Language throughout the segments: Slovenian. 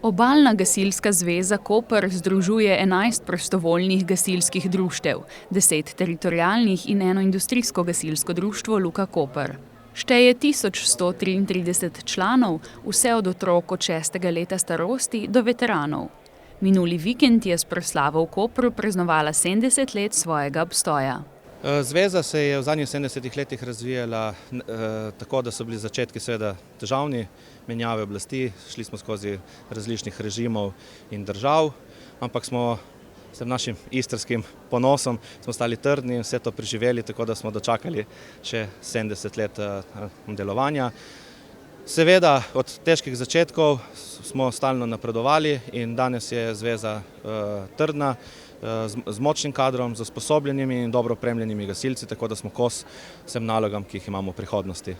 Obalna gasilska zveza Koper združuje 11 prostovoljnih gasilskih društev, 10 teritorialnih in eno industrijsko gasilsko društvo Luka Koper. Šteje 1133 članov, vse od otrok od 6. leta starosti do veteranov. Minuli vikend je s proslavo v Kopru praznovala 70 let svojega obstoja. Zveza se je v zadnjih 70 letih razvijala tako, da so bili začetki seveda težavni, menjave oblasti, šli smo skozi različnih režimov in držav, ampak smo s našim istrskim ponosom smo stali trdni in vse to preživeli, tako da smo dočakali še 70 let delovanja. Seveda od težkih začetkov smo stalno napredovali in danes je zveza trdna, z močnim kadrom, z usposobljenimi in dobro opremljenimi gasilci, tako da smo kos vsem nalogam, ki jih imamo v prihodnosti.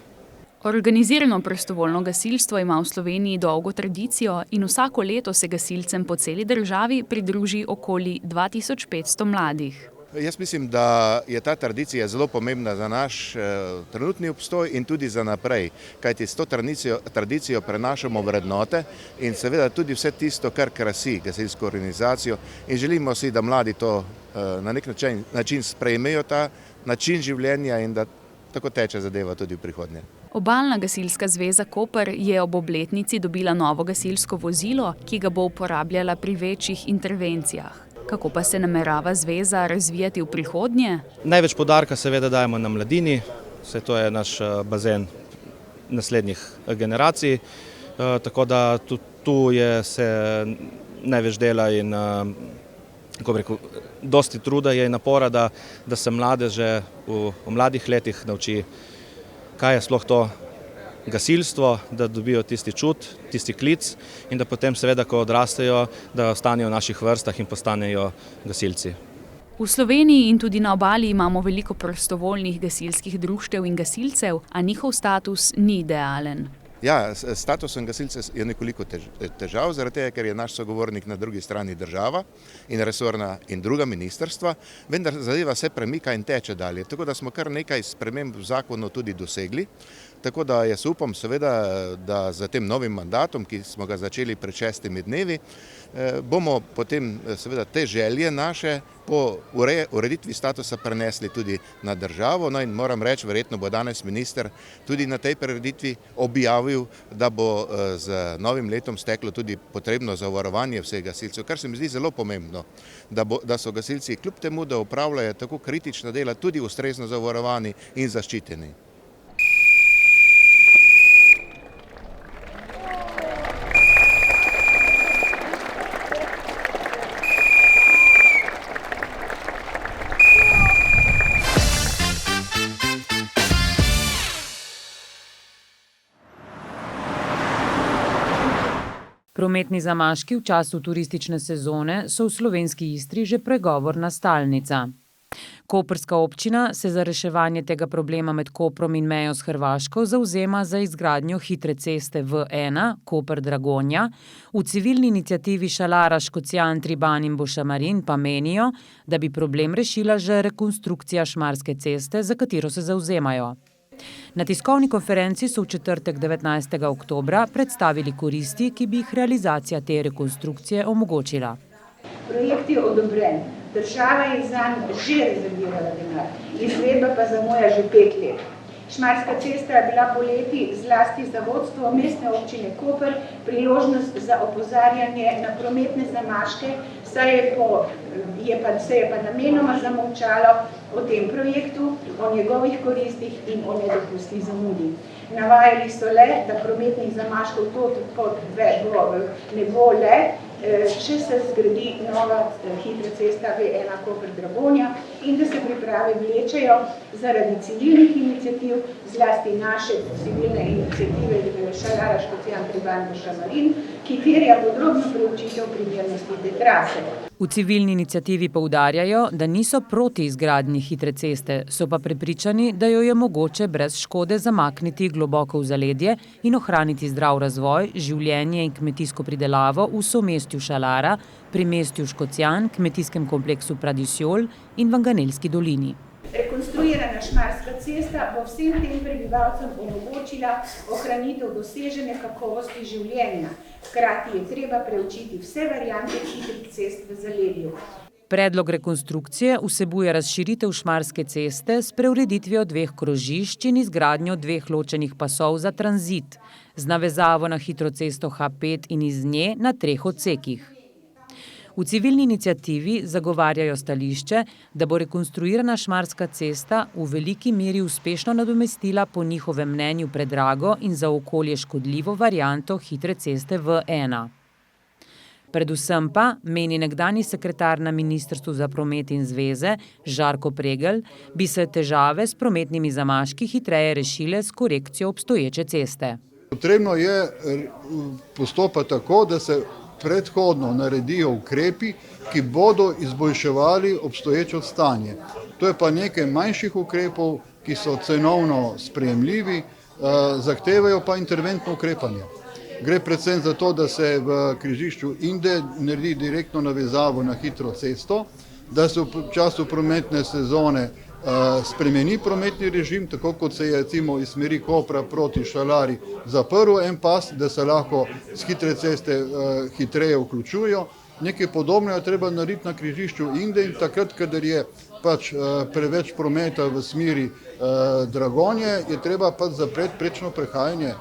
Organizirano prostovoljno gasilstvo ima v Sloveniji dolgo tradicijo in vsako leto se gasilcem po celi državi pridruži okoli 2500 mladih. Jaz mislim, da je ta tradicija zelo pomembna za naš trenutni obstoj in tudi za naprej, kajti s to tradicijo prenašamo vrednote in seveda tudi vse tisto, kar krasi gasilsko organizacijo, in želimo si, da mladi to na nek način sprejmejo, ta način življenja, in da tako teče zadeva tudi v prihodnje. Obalna gasilska zveza Koper je ob obletnici dobila novo gasilsko vozilo, ki ga bo uporabljala pri večjih intervencijah. Kako pa se namerava zveza razvijati v prihodnje? Največ poudarka seveda dajemo na mladini, saj to je naš bazen naslednjih generacij, tako da tu je se največ dela in dosti truda je in napora, da se mlade že v mladih letih nauči, kaj je sploh to gasilstvo, da dobijo tisti čut, tisti klic in da potem seveda, ko odrastejo, da ostanejo v naših vrstah in postanejo gasilci. V Sloveniji in tudi na obali imamo veliko prostovoljnih gasilskih društev in gasilcev, a njihov status ni idealen. Ja, s statusom gasilca je nekoliko težav, zaradi tega, ker je naš sogovornik na drugi strani država in resorna in druga ministrstva, vendar zadeva se premika in teče dalje. Tako da smo kar nekaj sprememb v zakonu tudi dosegli. Tako da jaz upam seveda, da za tem novim mandatom, ki smo ga začeli pred 6 dnevi, bomo potem seveda te želje naše po ureditvi statusa prenesli tudi na državo. No in moram reči, verjetno bo danes minister tudi na tej prireditvi objavil, da bo z novim letom steklo tudi potrebno zavarovanje vseh gasilcev, kar se mi zdi zelo pomembno, da so gasilci kljub temu, da opravljajo tako kritična dela, tudi ustrezno zavarovani in zaščiteni. Prometni zamaški v času turistične sezone so v slovenski Istri že pregovorna stalnica. Koprska občina se za reševanje tega problema med Koprom in mejo s Hrvaško zavzema za izgradnjo hitre ceste V1 Koper-Dragonja. V civilni iniciativi Šalara Škocjan-Triban in Bošamarin pa menijo, da bi problem rešila že rekonstrukcija Šmarske ceste, za katero se zavzemajo. Na tiskovni konferenci so v četrtek 19. oktobra predstavili koristi, ki bi jih realizacija te rekonstrukcije omogočila. Projekt je odobren, država je zanj že rezervirala denar, izvedba pa zamuja že 5 let. Šmarska cesta je bila poleti zlasti za vodstvo mestne občine Koper priložnost za opozarjanje na prometne zamaške, se je pa namenoma zamolčalo o tem projektu, o njegovih koristih in o nedopustni zamudi. Navajali so le, da prometnih zamaškov ne bo le, če se zgradi nova hitra cesta V1 Koper-Dragonja in da se priprave vlečejo zaradi civilnih iniciativ, zlasti naše civilne iniciative Šalara Škocjan-Triban in Bošamarin, ki terja podrobno preučitev primernosti te trase. V civilni iniciativi poudarjajo, da niso proti izgradnji hitre ceste, so pa prepričani, da jo je mogoče brez škode zamakniti globoko v zaledje in ohraniti zdrav razvoj, življenje in kmetijsko pridelavo v somestju Šalara, pri mestju Škocjan, kmetijskem kompleksu Pradisjol in v Anganelski dolini. Rekonstruirana Šmarska cesta bo vsem tem prebivalcem omogočila ohranitev dosežene kakovosti življenja. Hkrati je treba preučiti vse variante hitrih cest v zaledju. Predlog rekonstrukcije vsebuje razširitev Šmarske ceste s preureditvijo 2 krožišč in izgradnjo 2 ločenih pasov za tranzit, z navezavo na hitro cesto H5 in iz nje na 3 odsekih. V civilni iniciativi zagovarjajo stališče, da bo rekonstruirana Šmarska cesta v veliki meri uspešno nadomestila po njihovem mnenju predrago in za okolje škodljivo varianto hitre ceste V1. Predvsem pa, meni nekdanji sekretar na Ministrstvu za promet in zveze, Žarko Pregl, bi se težave s prometnimi zamaški hitreje rešile s korekcijo obstoječe ceste. Potrebno je postopati tako, da se predhodno naredijo ukrepi, ki bodo izboljševali obstoječe stanje. To je pa nekaj manjših ukrepov, ki so cenovno sprejemljivi, zahtevajo pa interventno ukrepanje. Gre predvsem za to, da se v križišču Inde naredi direktno navezavo na hitro cesto, da se v času prometne sezone spremeni prometni režim, tako kot se je recimo iz smeri Kopra proti Šalari zaprl en pas, da se lahko z hitre ceste hitreje vključujejo. Nekaj podobnega je treba narediti na križišču Inde in takrat, kadar je preveč prometa v smeri Dragonje, je treba zapreti prečno prehajanje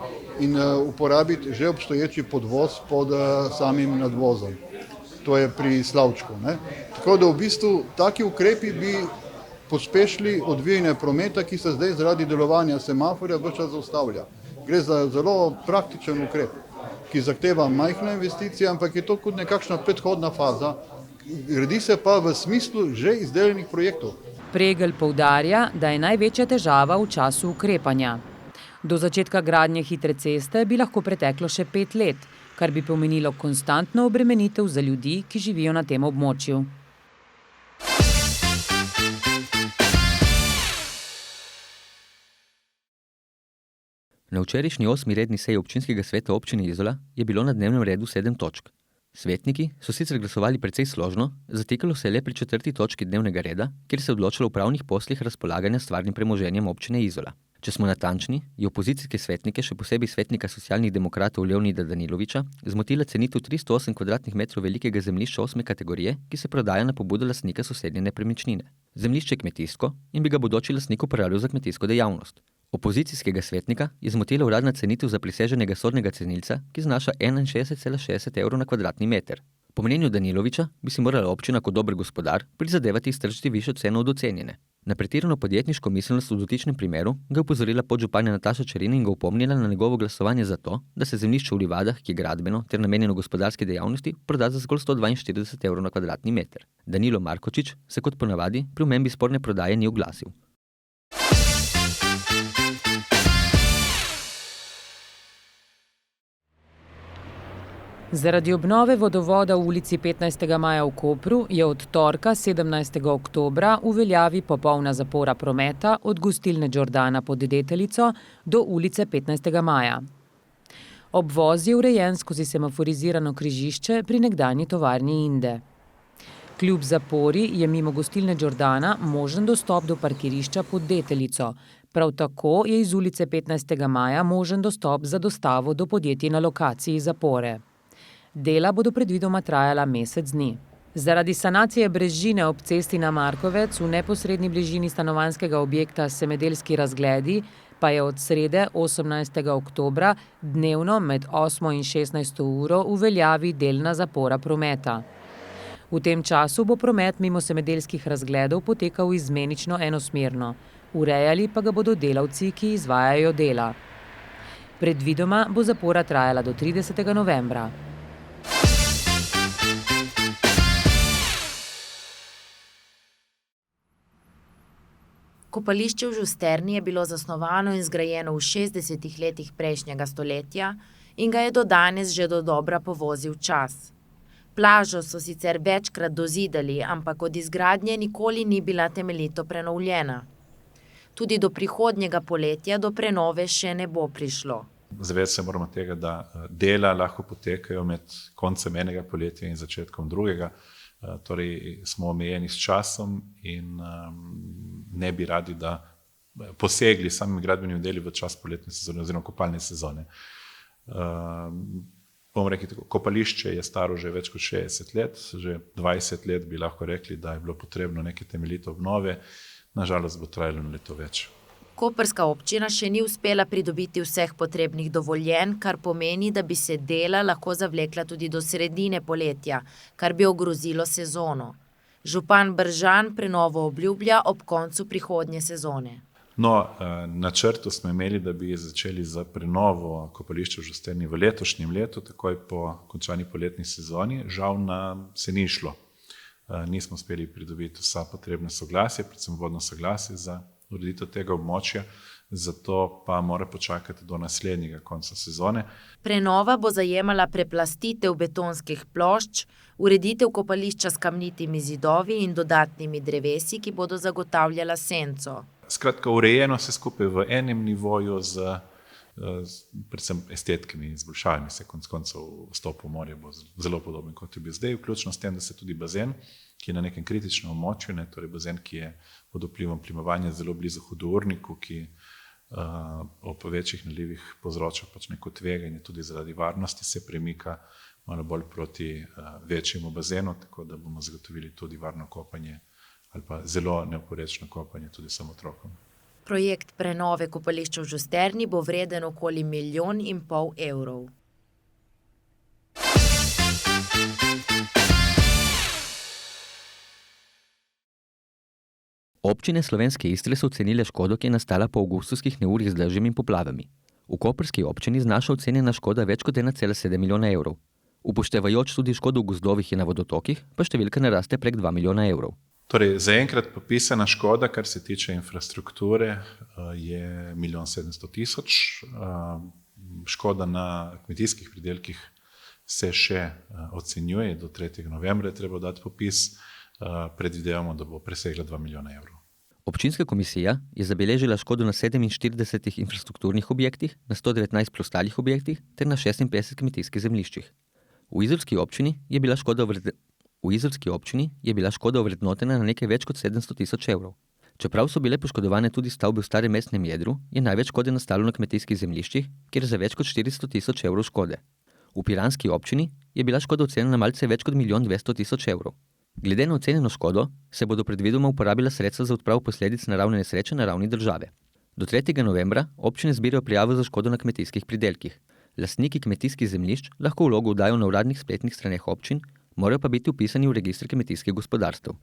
in uporabiti že obstoječi podvoz pod samim nadvozom. To je pri Slavčku. Tako da v bistvu taki ukrepi bi pospešili odvijanje prometa, ki se zdaj zaradi delovanja semaforja ves čas zaustavlja. Gre za zelo praktičen ukrep, ki zahteva majhne investicije, ampak je to kot nekakšna predhodna faza. Gradi se pa v smislu že izdelanih projektov. Pregl poudarja, da je največja težava v času ukrepanja. Do začetka gradnje hitre ceste bi lahko preteklo še 5 let, kar bi pomenilo konstantno obremenitev za ljudi, ki živijo na tem območju. Na včerajšnji 8. redni seji občinskega sveta občine Izola je bilo na dnevnem redu 7 točk. Svetniki so sicer glasovali precej složno, zatekalo se je le pri 4. točki dnevnega reda, kjer se je odločalo o pravnih poslih razpolaganja s stvarnim premoženjem občine Izola. Če smo natančni, je opozicijske svetnike, še posebej svetnika socialnih demokratov Leonida Daniloviča, zmotila cenitev 308 kvadratnih metrov velikega zemljišča 8. kategorije, ki se prodaja na pobudo lastnika sosednje nepremičnine. Zemljišče je kmetijsko in bi ga bodoči lastnik uporabljal za kmetijsko dejavnost. Opozicijskega svetnika je zmotila uradna cenitev zapriseženega sodnega cenilca, ki znaša 61,60 evrov na kvadratni meter. Po mnenju Daniloviča bi si morala občina kot dober gospodar prizadevati iztržiti višjo ceno od ocenjene. Na pretirano podjetniško miselnost v dotičnem primeru ga je opozorila podžupanja Nataša Čerina in ga opomnila na njegovo glasovanje za to, da se zemljišče v Livadah, ki je gradbeno ter namenjeno gospodarski dejavnosti, proda za zgolj 142 evrov na kvadratni meter. Danilo Markočič se kot ponavadi pri omembi sporne prodaje ni oglasil. Zaradi obnove vodovoda v ulici 15. maja v Kopru je od torka 17. oktobra v veljavi popolna zapora prometa od gostilne Đordana pod Deteljico do ulice 15. maja. Obvoz je urejen skozi semaforizirano križišče pri nekdanji tovarni Inde. Kljub zapori je mimo gostilne Đordana možen dostop do parkirišča pod Deteljico. Prav tako je iz ulice 15. maja možen dostop za dostavo do podjetij na lokaciji zapore. Dela bodo predvidoma trajala mesec dni. Zaradi sanacije brežine ob cesti na Markovec v neposredni bližini stanovanjskega objekta Semedelski razgledi pa je od srede 18. oktobra dnevno med 8. in 16. uro v veljavi delna zapora prometa. V tem času bo promet mimo Semedelskih razgledov potekal izmenično enosmerno. Urejali pa ga bodo delavci, ki izvajajo dela. Predvidoma bo zapora trajala do 30. novembra. Kopališče v Žusterni je bilo zasnovano in zgrajeno v 60. letih prejšnjega stoletja in ga je do danes že dodobra povozil čas. Plažo so sicer večkrat dozidali, ampak od izgradnje nikoli ni bila temeljito prenovljena. Tudi do prihodnjega poletja do prenove še ne bo prišlo. Zavedati se moramo tega, da dela lahko potekajo med koncem enega poletja in začetkom drugega. Torej smo omejeni s časom in ne bi radi, da posegli samimi gradbenimi deli v čas poletne sezone oziroma kopalne sezone. Bomo rekli tako, kopališče je staro že več kot 60 let, že 20 let bi lahko rekli, da je bilo potrebno neke temeljite obnove, nažalost bo trajalo leto več. Koprska občina še ni uspela pridobiti vseh potrebnih dovoljenj, kar pomeni, da bi se dela lahko zavlekla tudi do sredine poletja, kar bi ogrozilo sezono. Župan Bržan prenovo obljublja ob koncu prihodnje sezone. No, načrtu smo imeli, da bi začeli za prenovo kopališča v Žusterni v letošnjem letu, takoj po končani poletni sezoni. Žal se ni šlo. Nismo uspeli pridobiti vsa potrebna soglasja, predvsem vodno soglasje za ureditev tega območja, zato pa mora počakati do naslednjega konca sezone. Prenova bo zajemala preplastitev betonskih plošč, ureditev kopališča s kamnitimi zidovi in dodatnimi drevesi, ki bodo zagotavljala senco. Skratka, urejeno se skupaj v enem nivoju z predvsem estetskimi izboljšavami, se konec koncev vstop v morje bo zelo podoben, kot je bil zdaj, vključno s tem, da se tudi bazen, ki je na nekem kritičnem območju, torej bazen, ki je pod vplivom plimovanja zelo blizu hudourniku, ki ob večjih nalivih povzroča neko tveganje, tudi zaradi varnosti se premika malo bolj proti večjemu bazenu, tako da bomo zagotovili tudi varno kopanje ali pa zelo neoporečno kopanje tudi samotrokom. Projekt prenove kopališča v Žusterni bo vreden okoli 1,5 milijona evrov. Občine Slovenske Istre so ocenile škodo, ki je nastala po avgustovskih neurjih z dežjem in poplavami. V koprski občini znaša ocenjena škoda več kot 1,7 milijona evrov. Upoštevajoč tudi škodo v gozdovih in na vodotokih, pa številka naraste prek 2 milijona evrov. Torej, zaenkrat popisana škoda, kar se tiče infrastrukture, je 1,7 milijonov. Škoda na kmetijskih pridelkih se še ocenjuje, do 3. novembra je treba dati popis, predvidevamo, da bo presegla 2 milijona evrov. Občinska komisija je zabeležila škodo na 47 infrastrukturnih objektih, na 119 preostalih objektih ter na 56 kmetijskih zemljiščih. V izolski občini je bila škoda ovrednotena na nekaj več kot 700 tisoč evrov. Čeprav so bile poškodovane tudi stavbe v starem mestnem jedru, je največ škode nastalo na kmetijskih zemljiščih, kjer za več kot 400 tisoč evrov škode. V piranski občini je bila škoda ocenjena na malce več kot 1,2 milijona evrov. Glede na ocenjeno škodo se bodo predvidoma uporabila sredstva za odpravo posledic naravne nesreče na ravni države. Do 3. novembra občine zbirajo prijavo za škodo na kmetijskih pridelkih. Lastniki kmetijskih zemljišč lahko vlogo vdajo na uradnih spletnih straneh občin, morajo pa biti vpisani v register kmetijskih gospodarstev.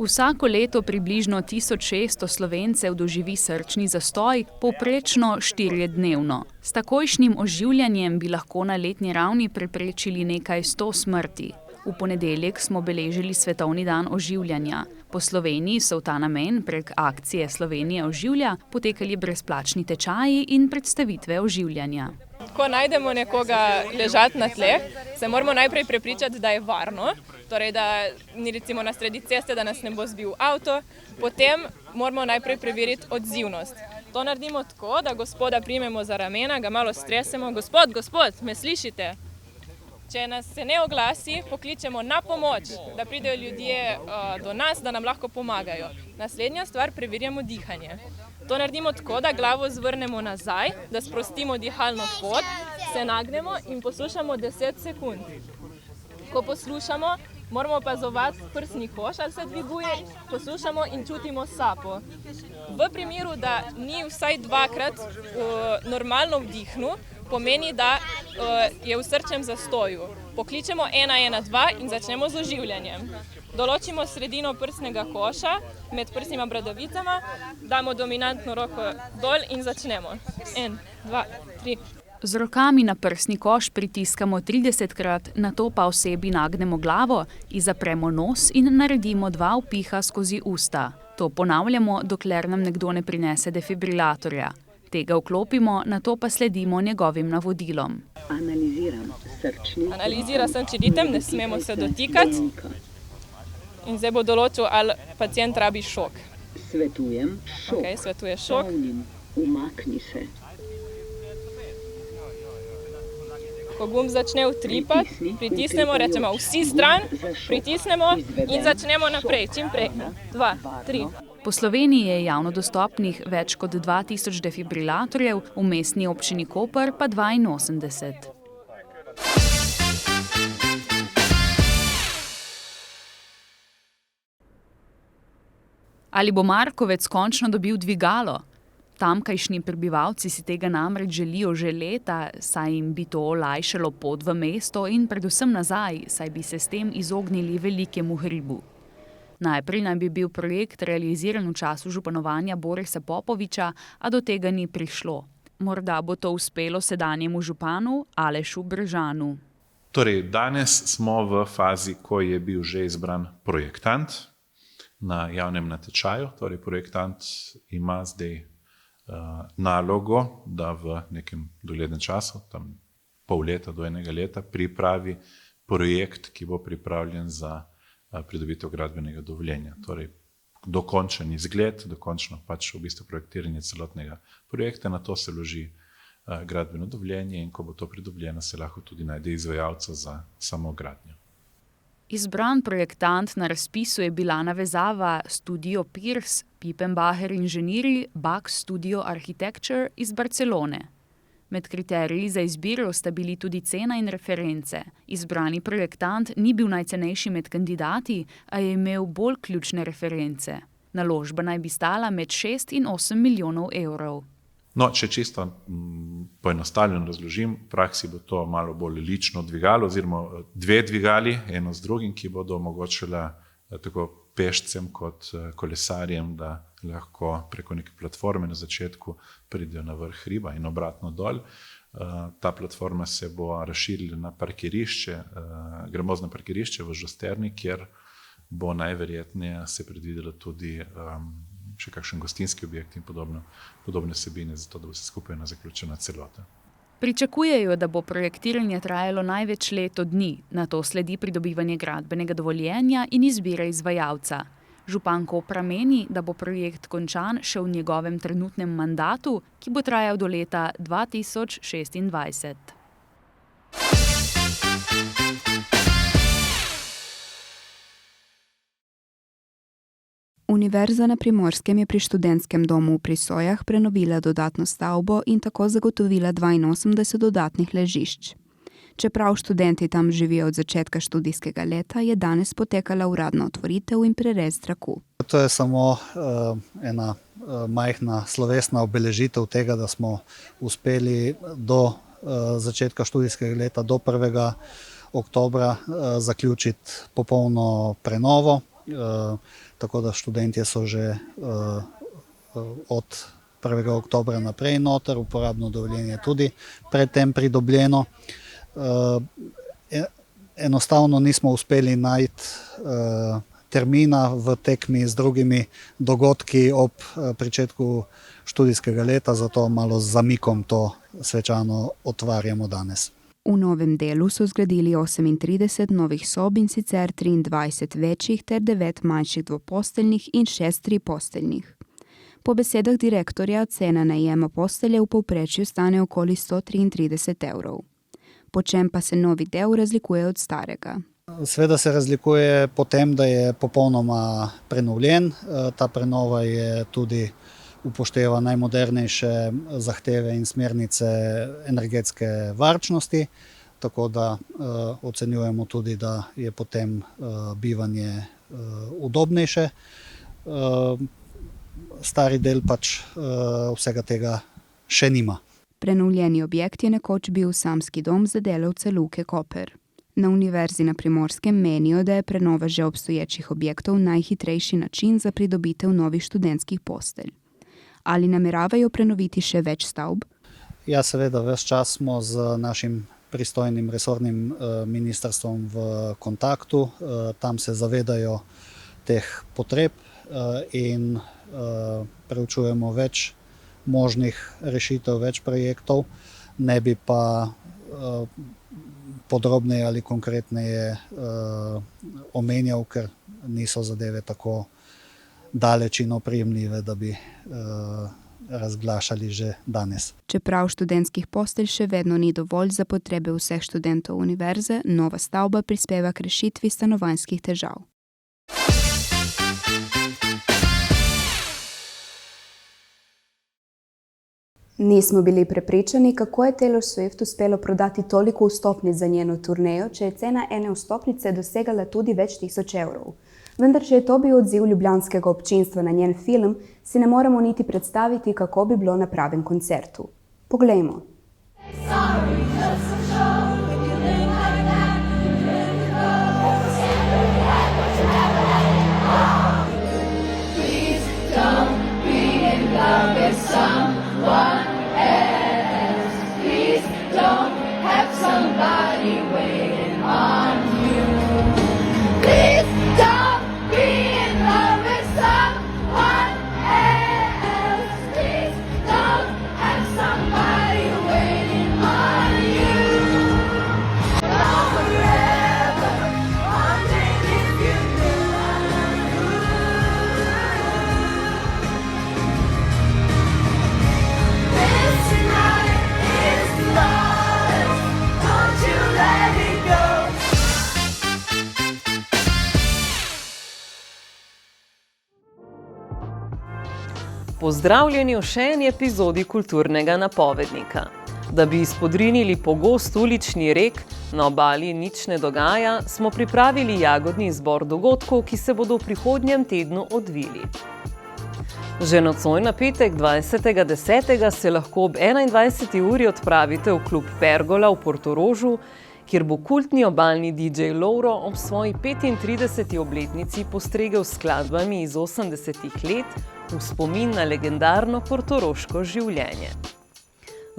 Vsako leto približno 1600 Slovencev doživi srčni zastoj, povprečno 4-dnevno. S takojšnjim oživljanjem bi lahko na letni ravni preprečili nekaj 100 smrti. V ponedeljek smo beležili Svetovni dan oživljanja. Po Sloveniji so v ta namen prek akcije Slovenija oživlja potekali brezplačni tečaji in predstavitve oživljanja. Ko najdemo nekoga ležati na tleh, se moramo najprej prepričati, da je varno, torej da ni recimo na sredi ceste, da nas ne bo zbil avto, potem moramo najprej preveriti odzivnost. To naredimo tako, da gospoda primemo za ramena, ga malo stresemo, gospod, me slišite? Če nas se ne oglasi, pokličemo na pomoč, da pridejo ljudje do nas, da nam lahko pomagajo. Naslednja stvar, preverjamo dihanje. To naredimo tako, da glavo zvrnemo nazaj, da sprostimo dihalno pot, se nagnemo in poslušamo 10 sekund. Ko poslušamo, moramo opazovati prsni koš, ali se dviguje, poslušamo in čutimo sapo. V primeru, da ni vsaj dvakrat normalno vdihnu, pomeni, da je v srčnem zastoju. Pokličemo 112 in začnemo z oživljanjem. Določimo sredino prsnega koša med prsnima bradavicama, damo dominantno roko dol in začnemo. 1, 2, 3. Z rokami na prsni koš pritiskamo 30krat, nato pa osebi nagnemo glavo, zapremo nos in naredimo 2 vpiha skozi usta. To ponavljamo, dokler nam nekdo ne prinese defibrilatorja. Tega vklopimo, nato pa sledimo njegovim navodilom. Analizira srčni ritem, ne smemo se dotikati. In zdaj bo določil, ali pacient rabi šok. Svetujem šok. Okay, svetuje šok. Umakni se. ko gumb začne utripati, pritisnemo, rečemo vsi stran, pritisnemo in začnemo naprej, čim prej. 2, 3. Po Sloveniji je javno dostopnih več kot 2000 defibrilatorjev, v mestni občini Koper pa 82. Ali bo Markovec končno dobil dvigalo? Tamkajšnji prebivalci si tega namreč želijo že leta, saj jim bi to olajšalo pot v mesto in predvsem nazaj, saj bi se s tem izognili velikemu hribu. Najprej naj bi bil projekt realiziran v času županovanja Borisa Popoviča, a do tega ni prišlo. Morda bo to uspelo sedanjemu županu Alešu Brežanu. Torej, danes smo v fazi, ko je bil že izbran projektant na javnem natečaju. Torej, projektant ima zdaj nalogo, da v nekem doglednem času, tam pol leta do 1 leta, pripravi projekt, ki bo pripravljen za pridobitev gradbenega dovoljenja. Torej, dokončen izgled, dokončno pač v bistvu projektiranje celotnega projekta, na to se vloži gradbeno dovoljenje in ko bo to pridobljeno, se lahko tudi najde izvajalca za samo gradnjo. Izbran projektant na razpisu je bila navezava Studio Pirs, Pippenbacher inženirji, Bax Studio Architecture iz Barcelone. Med kriteriji za izbiro sta bili tudi cena in reference. Izbrani projektant ni bil najcenejši med kandidati, a je imel bolj ključne reference. Naložba naj bi stala med 6 in 8 milijonov evrov. No, če čisto poenostavljeno razložim, v praksi bo to malo bolj lično dvigalo oziroma 2 dvigali, eno z drugim, ki bodo omogočila tako pešcem kot kolesarjem, da lahko preko neke platforme na začetku pridejo na vrh hriba in obratno dol. Ta platforma se bo razširila na parkirišče, gramozno parkirišče v Žosterni, kjer bo najverjetneje se predvidelo tudi še kakšen gostinski objekt in podobne vsebine, zato da bo se skupaj zaključena celota. Pričakujejo, da bo projektiranje trajalo največ leto dni, nato sledi pridobivanje gradbenega dovoljenja in izbira izvajalca. Župan Kopra meni, da bo projekt končan še v njegovem trenutnem mandatu, ki bo trajal do leta 2026. Univerza na Primorskem je pri študentskem domu v Prisojah prenovila dodatno stavbo in tako zagotovila 82 dodatnih ležišč. Čeprav študenti tam živijo od začetka študijskega leta, je danes potekala uradna otvoritev in prerez traku. To je samo ena majhna slovesna obeležitev tega, da smo uspeli do začetka študijskega leta, do 1. oktobra, zaključiti popolno prenovo. Tako da študentje so že od 1. oktobra naprej noter, uporabno dovoljenje tudi predtem pridobljeno. Enostavno nismo uspeli najti termina v tekmi z drugimi dogodki ob pričetku študijskega leta, zato malo z zamikom to svečano otvarjamo danes. V novem delu so zgradili 38 novih sob, in sicer 23 večjih ter 9 manjših dvoposteljnih in 6 triposteljnih. Po besedah direktorja cena najema postelje v povprečju stane okoli 133 evrov. Po čem pa se novi del razlikuje od starega? Seveda se razlikuje po tem, da je popolnoma prenovljen. Ta prenova je tudi upošteva najmodernejše zahteve in smernice energetske varčnosti, tako da ocenjujemo tudi, da je potem bivanje udobnejše. Stari del pač vsega tega še nima. Prenovljeni objekt je nekoč bil samski dom za delavce Luke Koper. Na Univerzi na Primorskem menijo, da je prenova že obstoječih objektov najhitrejši način za pridobitev novih študentskih postelj. Ali nameravajo prenoviti še več stavb? Ja, seveda, ves čas smo z našim pristojnim resornim ministrstvom v kontaktu. Tam se zavedajo teh potreb in preučujemo več možnih rešitev, več projektov. Ne bi pa podrobneje ali konkretneje omenjal, ker niso zadeve tako daleč in oprijemljive, da bi razglašali že danes. Čeprav študentskih postelj še vedno ni dovolj za potrebe vseh študentov univerze, nova stavba prispeva k rešitvi stanovanjskih težav. Nismo bili prepričani, kako je Taylor Swift uspelo prodati toliko vstopnic za njeno turnejo, če je cena ene vstopnice dosegala tudi več tisoč evrov. Vendar, če je to bil odziv ljubljanskega občinstva na njen film, si ne moremo niti predstaviti, kako bi bilo na pravem koncertu. Poglejmo. Pozdravljeni v še eni epizodi Kulturnega napovednika. Da bi izpodrinili pogost ulični rek, na obali nič ne dogaja, smo pripravili jagodni izbor dogodkov, ki se bodo v prihodnjem tednu odvili. Že nocoj na petek 20.10. se lahko ob 21. uri odpravite v klub Pergola v Portorožu, kjer bo kultni obalni DJ Lovro ob svoji 35. obletnici postregel s skladbami iz 80. let v spomin na legendarno portoroško življenje.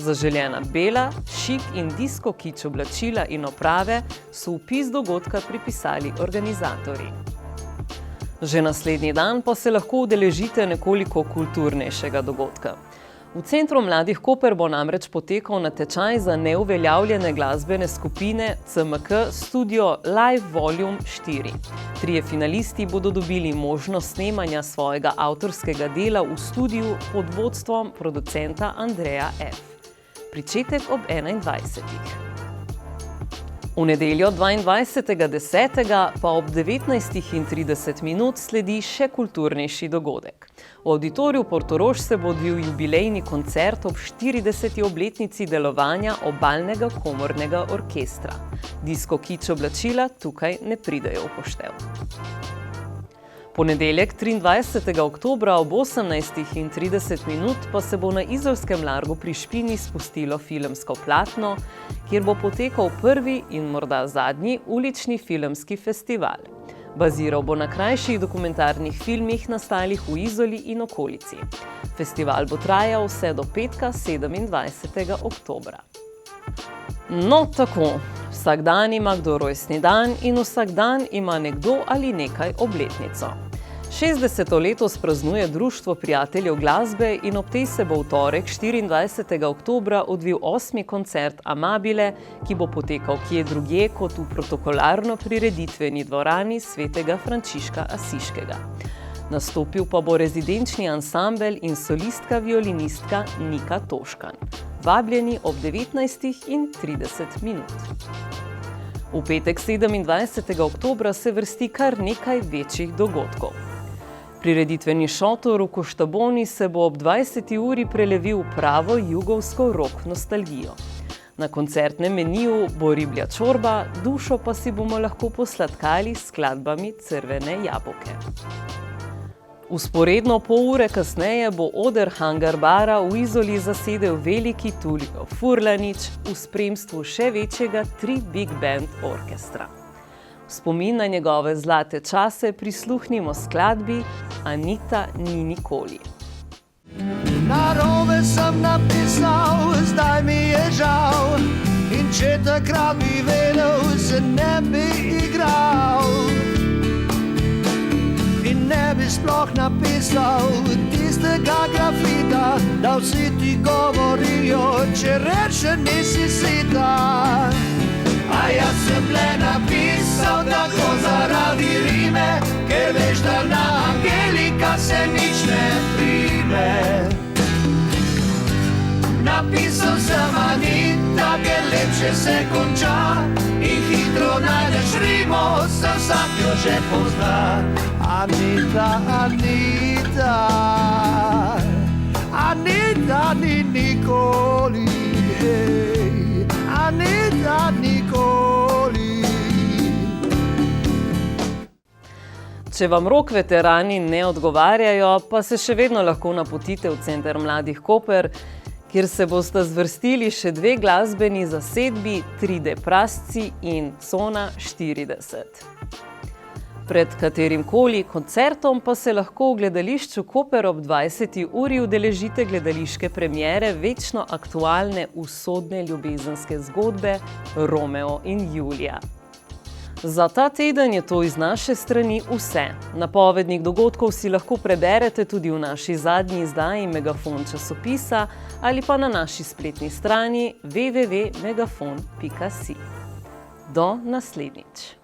Zaželjena bela, šik in disko kič oblačila in oprave so vpis dogodka pripisali organizatorji. Že naslednji dan pa se lahko udeležite nekoliko kulturnejšega dogodka. V Centru mladih Koper bo namreč potekal natečaj za neuveljavljene glasbene skupine CMK Studio Live Volume 4. Trije finalisti bodo dobili možnost snemanja svojega avtorskega dela v studiu pod vodstvom producenta Andreja F. Pričetek ob 21. V nedeljo 22.10. pa ob 19.30 sledi še kulturnejši dogodek. V Auditoriju Portorož se bo odvil jubilejni koncert ob 40. obletnici delovanja Obalnega komornega orkestra. Disko kič oblačila tukaj ne pridejo v poštev. Ponedeljek 23. oktobra ob 18.30 pa se bo na Izolskem largu pri Špini spustilo filmsko platno, kjer bo potekal prvi in morda zadnji ulični filmski festival. Baziral bo na krajših dokumentarnih filmih nastalih v Izoli in okolici. Festival bo trajal vse do petka 27. oktobra. No tako, vsak dan ima kdo rojstni dan in vsak dan ima nekdo ali nekaj obletnico. 60. letos praznuje Društvo prijateljev glasbe in ob tej se bo v torek 24. oktobra odvil 8. koncert Amabile, ki bo potekal kje drugje kot v protokolarno prireditveni dvorani svetega Frančiška Asiškega. Nastopil pa bo rezidenčni ansambel in solistka violinistka Nika Toškan. Vabljeni ob 19:30. V petek 27. oktobra se vrsti kar nekaj večjih dogodkov. Prireditveni šotor v Koštaboni se bo ob 20. uri prelevil v pravo jugovsko rock nostalgijo. Na koncertnem meniju bo riblja čorba, dušo pa si bomo lahko posladkali s skladbami Crvene jabolke. Vzporedno pol ure kasneje bo oder Hangar bara v Izoli zasedel veliki Tulio Furlanič v spremstvu še večjega 3 big band orkestra. V spomin na njegove zlate čase prisluhnimo skladbi Anita ni nikoli. Narobe sem napisal, zdaj mi je žal, in če takrat bi vedel, se ne bi igral. In ne bi sploh napisal tistega grafita, da vsi ti govorijo, če reče nisi sita. A jaz sem le napisal tako zaradi rime, ker veš, da na Angelika se nič ne prime. vsem Anita, ker lepše se konča in hitro najdeš rimo, se vsak jo že pozna. Anita, Anita, Anita ni nikoli, hej, Anita nikoli. Če vam rok veterani ne odgovarjajo, pa se še vedno lahko napotite v Center mladih Koper, kjer se boste zvrstili še 2 glasbeni zasedbi, 3D Prasci in Cona 40. Pred katerimkoli koncertom pa se lahko v gledališču Koper ob 20. uri udeležite gledališke premiere večno aktualne usodne ljubezenske zgodbe Romeo in Julija. Za ta teden je to iz naše strani vse. Napovednik dogodkov si lahko preberete tudi v naši zadnji izdaji Megafon časopisa ali pa na naši spletni strani www.megafon.si. Do naslednjič.